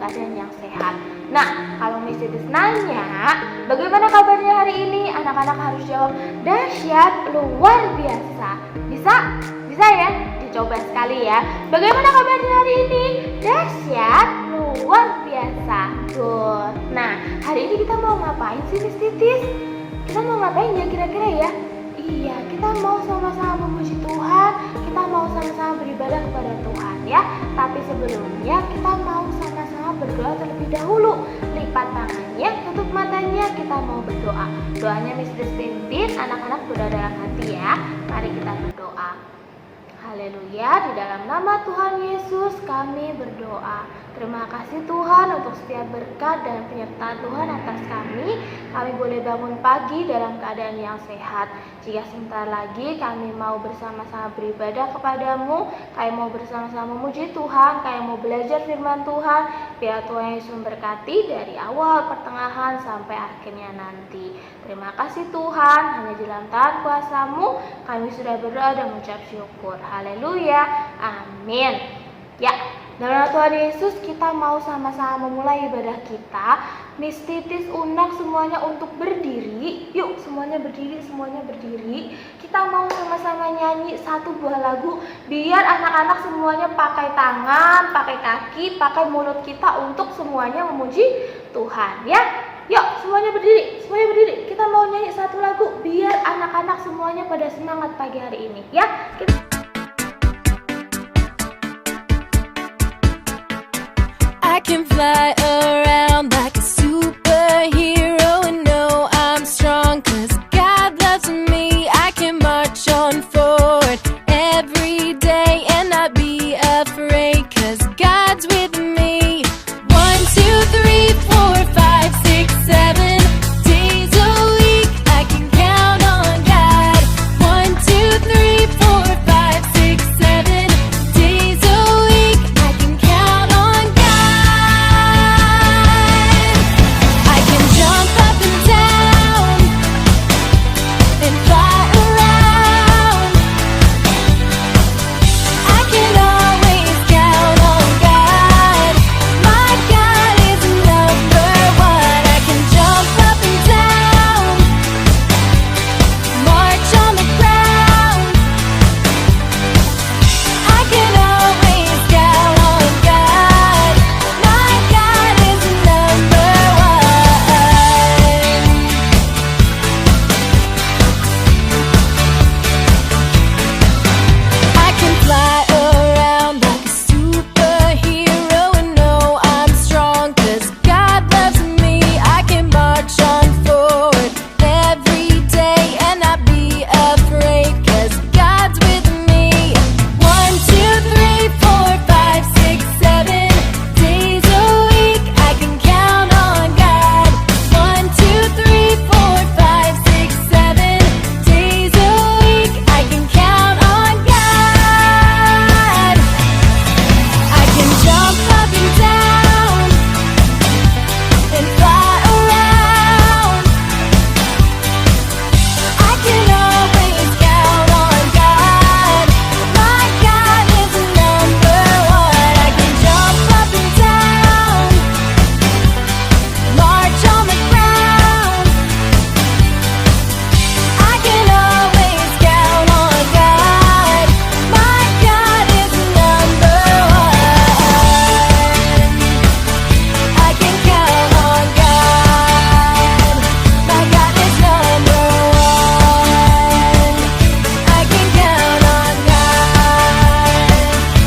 keadaan yang sehat. Nah, kalau Miss Titis nanya, bagaimana kabarnya hari ini? Anak-anak harus jawab, dahsyat, luar biasa. Bisa? Bisa ya? Dicoba sekali ya. Bagaimana kabarnya hari ini? Dahsyat, luar biasa. Good. Nah, hari ini kita mau ngapain sih Miss Titis? Kita mau ngapain ya kira-kira ya? Iya, kita mau sama-sama memuji Tuhan, kita mau sama-sama beribadah kepada Tuhan ya. Tapi sebelumnya kita mau sama-sama berdoa terlebih dahulu. Lipat tangannya, tutup matanya, kita mau berdoa. Doanya Miss Titis pimpin, anak-anak berdoa dalam hati ya. Mari kita berdoa. Haleluya, di dalam nama Tuhan Yesus kami berdoa. Terima kasih Tuhan untuk setiap berkat dan penyertaan Tuhan atas kami. Kami boleh bangun pagi dalam keadaan yang sehat. Jika sebentar lagi kami mau bersama-sama beribadah kepadamu, kami mau bersama-sama memuji Tuhan, kami mau belajar firman Tuhan. Biar Tuhan Yesus memberkati dari awal, pertengahan, sampai akhirnya nanti. Terima kasih Tuhan, hanya di dalam tangan kuasa-Mu kami sudah berdoa dan mengucap syukur. Haleluya, amin. Ya, dalam Tuhan Yesus kita mau sama-sama memulai ibadah kita. Miss Titis undang semuanya untuk berdiri. Yuk, semuanya berdiri, semuanya berdiri. Kita mau sama-sama nyanyi satu buah lagu. Biar anak-anak semuanya pakai tangan, pakai kaki, pakai mulut kita untuk semuanya memuji Tuhan ya. Yuk, semuanya berdiri, semuanya berdiri. Kita mau nyanyi satu lagu biar anak-anak semuanya pada semangat pagi hari ini ya. I can fly around like a superhero and know I'm strong 'cause God loves me. I can march on forward every day and not be afraid 'cause God's with me. 1, 2, 3, 4, 5, 6, 7 days a week I can count on God. 1, 2, 3, 4, 5, 6, 7 days a week I can count on God. I can jump up and down and fly around. I can always count on God. My God is number one. I can jump up and down, march on the ground. I can always count on God. My God is number one. I can fly around like a superhero and know I'm strong 'cause God loves me. I can march on forward every day and not be afraid 'cause God's with me. 1, 2, 3, 4, 5, 6, 7 days a week I can count on God. 1, 2, 3, 4, 5, 6, 7 days a week I can count on God. I can jump up and down and fly around. I can always count on God. My God is number one. I can jump up and down, march on the ground. I can always count on God. My God is number one. I can count on God. My God is number one. I can count on God.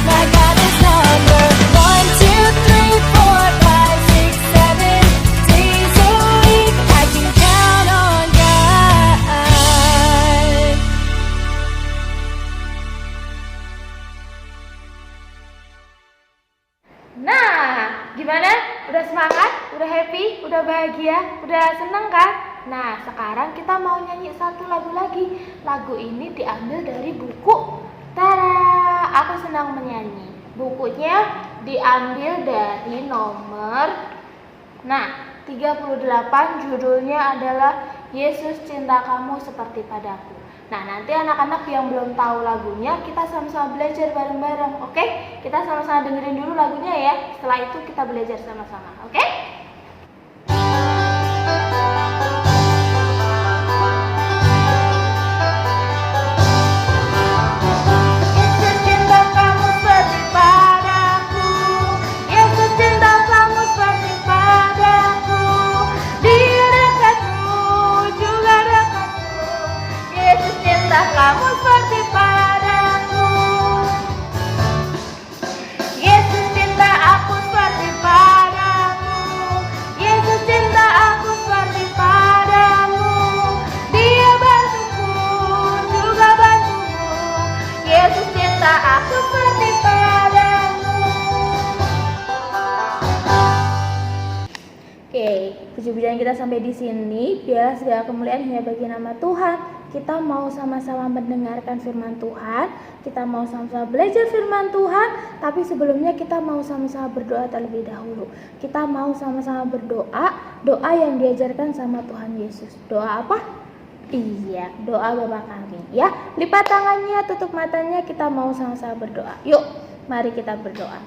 My God is number 1, 2, 3, 4, 5, 6, 7 days a week I can count on God. Nah, gimana? Udah semangat? Udah happy? Udah bahagia? Udah seneng kan? Nah, sekarang kita mau nyanyi satu lagu lagi. Lagu ini diambil dari buku. Tara, aku senang menyanyi. Bukunya diambil dari nomor 38, judulnya adalah Yesus Cinta Kamu Seperti Padaku. Nah, nanti anak-anak yang belum tahu lagunya, kita sama-sama belajar bareng-bareng, oke? Kita sama-sama dengerin dulu lagunya ya. Setelah itu kita belajar sama-sama, oke? Yesus cinta kamu seperti padaku, Yesus cinta kamu seperti padaku. Dia dekatmu, juga dekatku. Yesus cinta kamu seperti padaku. Yesus cinta aku seperti padamu, Yesus cinta aku seperti padamu. Dia bantuku, juga bantumu. Yesus cinta aku seperti padamu. Oke, puji-pujian kita sampai di sini. Biarlah segala kemuliaan hanya bagi nama Tuhan. Kita mau sama-sama mendengarkan firman Tuhan. Kita mau sama-sama belajar firman Tuhan. Tapi sebelumnya kita mau sama-sama berdoa terlebih dahulu. Kita mau sama-sama berdoa, doa yang diajarkan sama Tuhan Yesus. Doa apa? Iya, doa Bapa kami. Ya, lipat tangannya, tutup matanya. Kita mau sama-sama berdoa. Yuk, mari kita berdoa.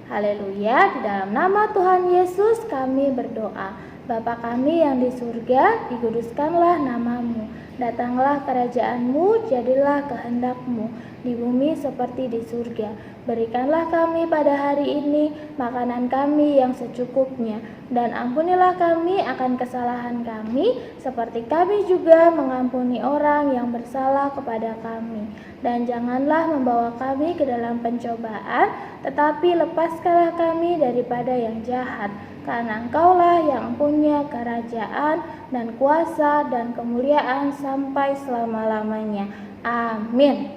Haleluya, di dalam nama Tuhan Yesus kami berdoa. Bapa kami yang di surga, dikuduskanlah namamu. Datanglah kerajaanmu, jadilah kehendakmu di bumi seperti di surga. Berikanlah kami pada hari ini makanan kami yang secukupnya, dan ampunilah kami akan kesalahan kami, seperti kami juga mengampuni orang yang bersalah kepada kami. Dan janganlah membawa kami ke dalam pencobaan, tetapi lepaskanlah kami daripada yang jahat. Karena Engkaulah yang punya kerajaan dan kuasa dan kemuliaan sampai selama-lamanya. Amin.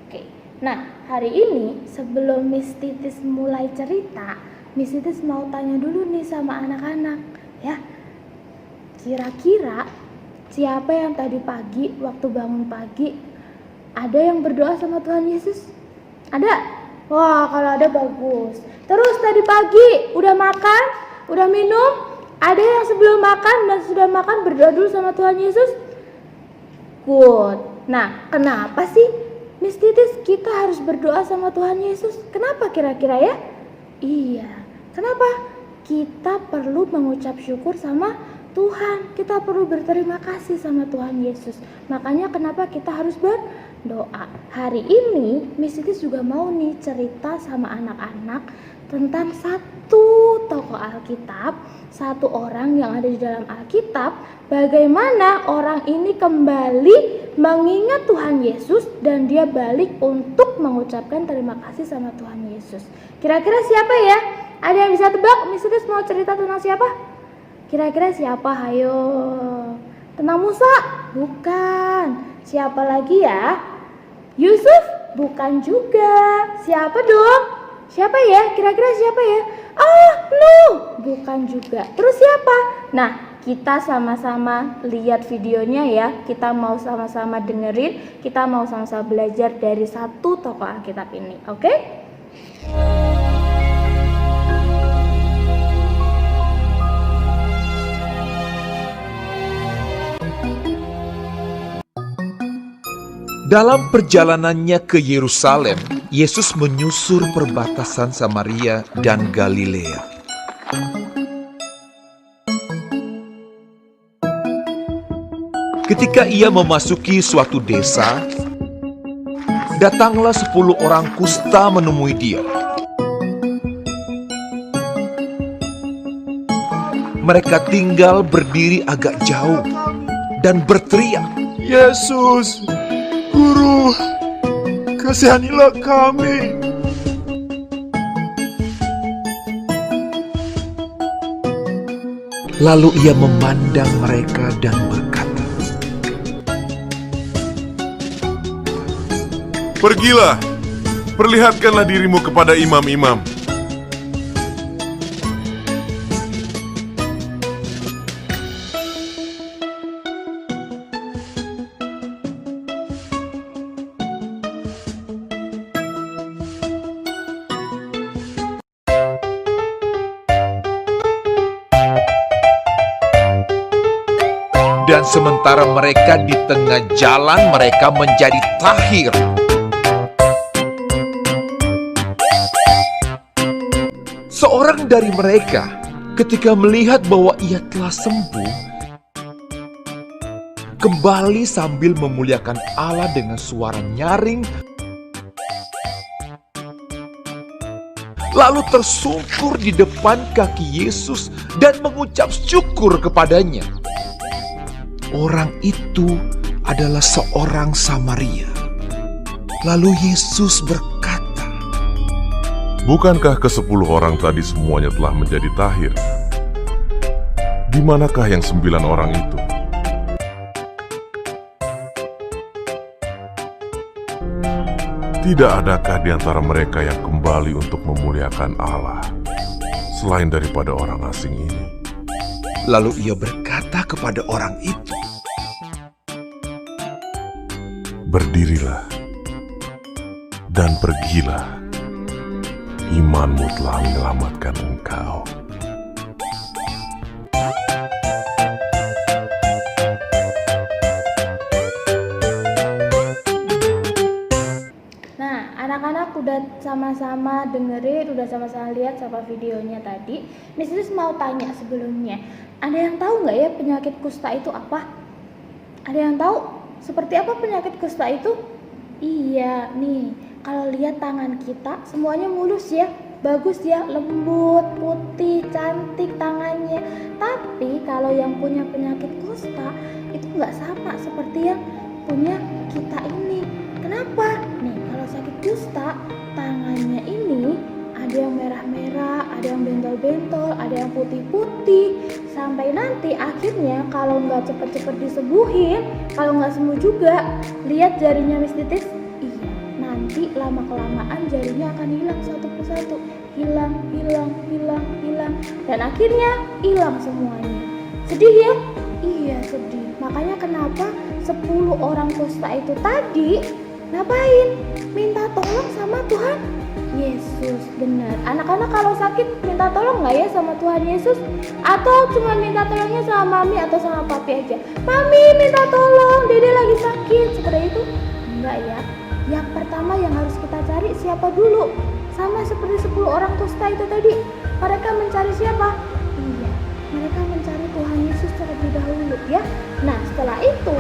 Oke. Nah, hari ini sebelum Miss Titis mulai cerita, Miss Titis mau tanya dulu nih sama anak-anak, ya. Kira-kira siapa yang tadi pagi waktu bangun pagi ada yang berdoa sama Tuhan Yesus? Ada? Wah, kalau ada bagus. Terus tadi pagi udah makan? Udah minum? Ada yang sebelum makan dan sudah makan berdoa dulu sama Tuhan Yesus? Good. Nah, kenapa sih Miss Titis kita harus berdoa sama Tuhan Yesus? Kenapa kira-kira ya? Iya. Kenapa? Kita perlu mengucap syukur sama Tuhan. Kita perlu berterima kasih sama Tuhan Yesus. Makanya kenapa kita harus berdoa. Hari ini Miss Titis juga mau nih cerita sama anak-anak tentang satu tokoh Alkitab, satu orang yang ada di dalam Alkitab, bagaimana orang ini kembali mengingat Tuhan Yesus dan dia balik untuk mengucapkan terima kasih sama Tuhan Yesus. Kira-kira siapa ya? Ada yang bisa tebak? Miss Titis mau cerita tentang siapa? Kira-kira siapa? Hayo. Tentang Musa? Bukan. Siapa lagi ya? Yusuf? Bukan juga. Siapa dong? Siapa ya? Kira-kira siapa ya? Nuh, bukan juga. Terus siapa? Nah, kita sama-sama lihat videonya ya. Kita mau sama-sama dengerin. Kita mau sama-sama belajar dari satu tokoh Alkitab ini. Oke? Dalam perjalanannya ke Yerusalem, Yesus menyusur perbatasan Samaria dan Galilea. Ketika ia memasuki suatu desa, datanglah 10 orang kusta menemui dia. Mereka tinggal berdiri agak jauh dan berteriak, "Yesus, Guru, kasihanilah kami." Lalu ia memandang mereka dan berkata, "Pergilah, perlihatkanlah dirimu kepada imam-imam." Dan Dan sementara mereka di tengah jalan, mereka menjadi tahir. Seorang dari mereka ketika melihat bahwa ia telah sembuh, kembali sambil memuliakan Allah dengan suara nyaring, lalu tersungkur di depan kaki Yesus dan mengucap syukur kepadanya. Orang itu adalah seorang Samaria. Lalu Yesus berkata, Bukankah ke-10 orang tadi semuanya telah menjadi tahir? Di manakah yang 9 orang itu? Tidak adakah di antara mereka yang kembali untuk memuliakan Allah, selain daripada orang asing ini? lalu ia berkata kepada orang itu, Berdirilah dan pergilah. Imanmu telah menyelamatkan engkau. Nah, anak-anak udah sama-sama dengerin, udah sama-sama lihat sama videonya tadi. Miss Sis mau tanya sebelumnya, ada yang tahu nggak ya penyakit kusta itu apa? Ada yang tahu seperti apa penyakit kusta itu? Iya, nih, kalau lihat tangan kita semuanya mulus ya, bagus ya, lembut, putih, cantik tangannya. Tapi kalau yang punya penyakit kusta itu nggak sama seperti yang punya kita ini. Kenapa? Nih, kalau sakit kusta, tangannya ini ada yang merah-merah, ada yang bentol-bentol, ada yang putih-putih. Sampai nanti akhirnya kalau nggak cepet-cepet disembuhin, kalau nggak sembuh juga, lihat jarinya Miss Titis. Iya, nanti lama-kelamaan jarinya akan hilang satu persatu. Hilang. Dan akhirnya hilang semuanya. Sedih ya? Iya, sedih. Makanya kenapa 10 orang kusta itu tadi ngapain? Minta tolong sama Tuhan Yesus. Benar. Anak-anak kalau sakit minta tolong nggak ya sama Tuhan Yesus? Atau cuma minta tolongnya sama mami atau sama papi aja? Mami minta tolong, Dede lagi sakit. Seperti itu? Enggak ya. Yang pertama yang harus kita cari siapa dulu? Sama seperti 10 orang kusta itu tadi. Mereka mencari siapa? Iya, mereka mencari Tuhan Yesus terlebih dahulu ya. Nah, setelah itu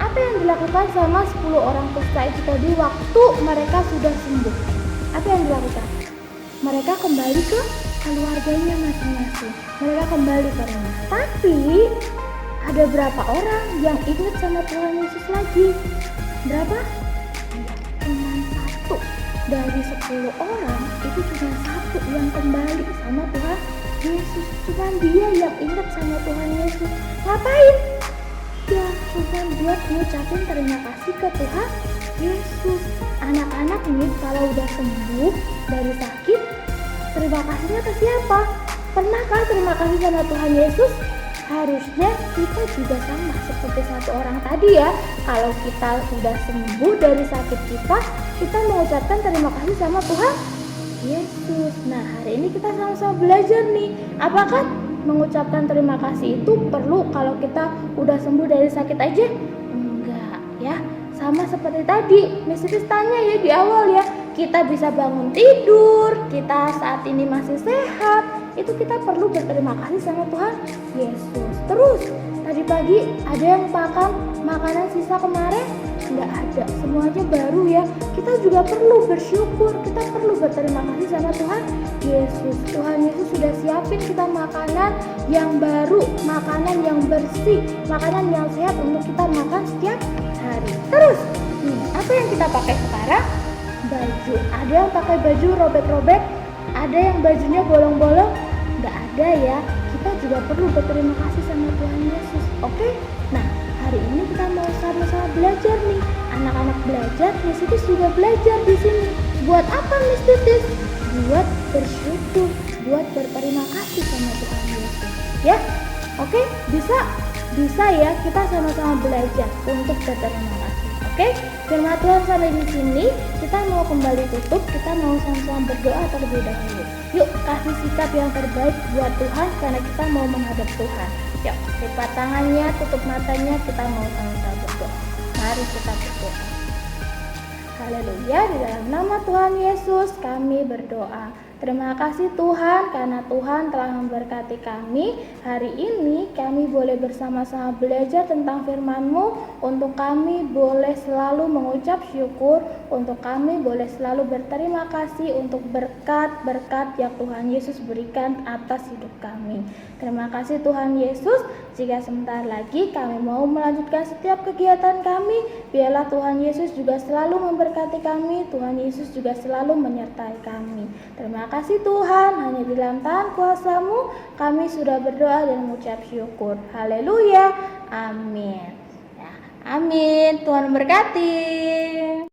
apa yang dilakukan sama 10 orang kusta itu tadi waktu mereka sudah sembuh? Apa yang dilakukan? Mereka kembali ke keluarganya masing-masing. Mereka kembali ke rumah. Tapi ada berapa orang yang ingat sama Tuhan Yesus lagi? Berapa? Cuma satu. Dari 10 orang itu cuma satu yang kembali sama Tuhan Yesus. Cuma dia yang ingat sama Tuhan Yesus. Ngapain? Ya, cuma buat ngucapin terima kasih ke Tuhan Yesus. Anak-anak nih kalau udah sembuh dari sakit, terima kasihnya ke siapa? Pernahkah terima kasih sama Tuhan Yesus? Harusnya kita juga sama seperti satu orang tadi ya. Kalau kita udah sembuh dari sakit kita mengucapkan terima kasih sama Tuhan Yesus. Nah, hari ini kita sama-sama belajar nih, apakah mengucapkan terima kasih itu perlu kalau kita udah sembuh dari sakit aja? Enggak ya. Sama seperti tadi, Miss Sis tanya ya di awal ya, kita bisa bangun tidur, kita saat ini masih sehat, itu kita perlu berterima kasih sama Tuhan Yesus. Terus, tadi pagi ada yang makan makanan sisa kemarin? Enggak ada, semuanya baru ya. Kita juga perlu bersyukur, kita perlu berterima kasih sama Tuhan Yesus. Tuhan Yesus sudah siapin kita makanan yang baru, makanan yang bersih, makanan yang sehat untuk kita makan setiap hari. Terus, apa yang kita pakai sekarang? Baju. Ada yang pakai baju robek-robek, ada yang bajunya bolong-bolong. Nggak ada ya. Kita juga perlu berterima kasih sama Tuhan Yesus. Oke? Nah, hari ini kita mau sama-sama belajar nih. Anak-anak belajar, Miss Titis juga belajar di sini. Buat apa Miss Titis? Buat bersyukur, buat berterima kasih sama Tuhan Yesus. Ya? Oke? Bisa ya, kita sama-sama belajar untuk berterima kasih. Oke? Firman Tuhan sampai di sini. Kita kita mau kembali tutup, kita mau sama-sama berdoa terlebih dahulu. Yuk kasih sikap yang terbaik buat Tuhan karena kita mau menghadap Tuhan. Yuk lipat tangannya, tutup matanya, kita mau sama-sama berdoa. Mari kita berdoa. Haleluya, di dalam nama Tuhan Yesus kami berdoa. Terima kasih Tuhan karena Tuhan telah memberkati kami. Hari ini kami boleh bersama-sama belajar tentang firman-Mu. Untuk kami boleh selalu mengucap syukur. Untuk kami boleh selalu berterima kasih untuk berkat-berkat yang Tuhan Yesus berikan atas hidup kami. Terima kasih Tuhan Yesus. Jika sebentar lagi kami mau melanjutkan setiap kegiatan kami, biarlah Tuhan Yesus juga selalu memberkati kami. Tuhan Yesus juga selalu menyertai kami. Terima kasih Tuhan, hanya di dalam tangan kuasa-Mu kami sudah berdoa dan mengucap syukur. Haleluya, amin. Ya, amin. Tuhan memberkati.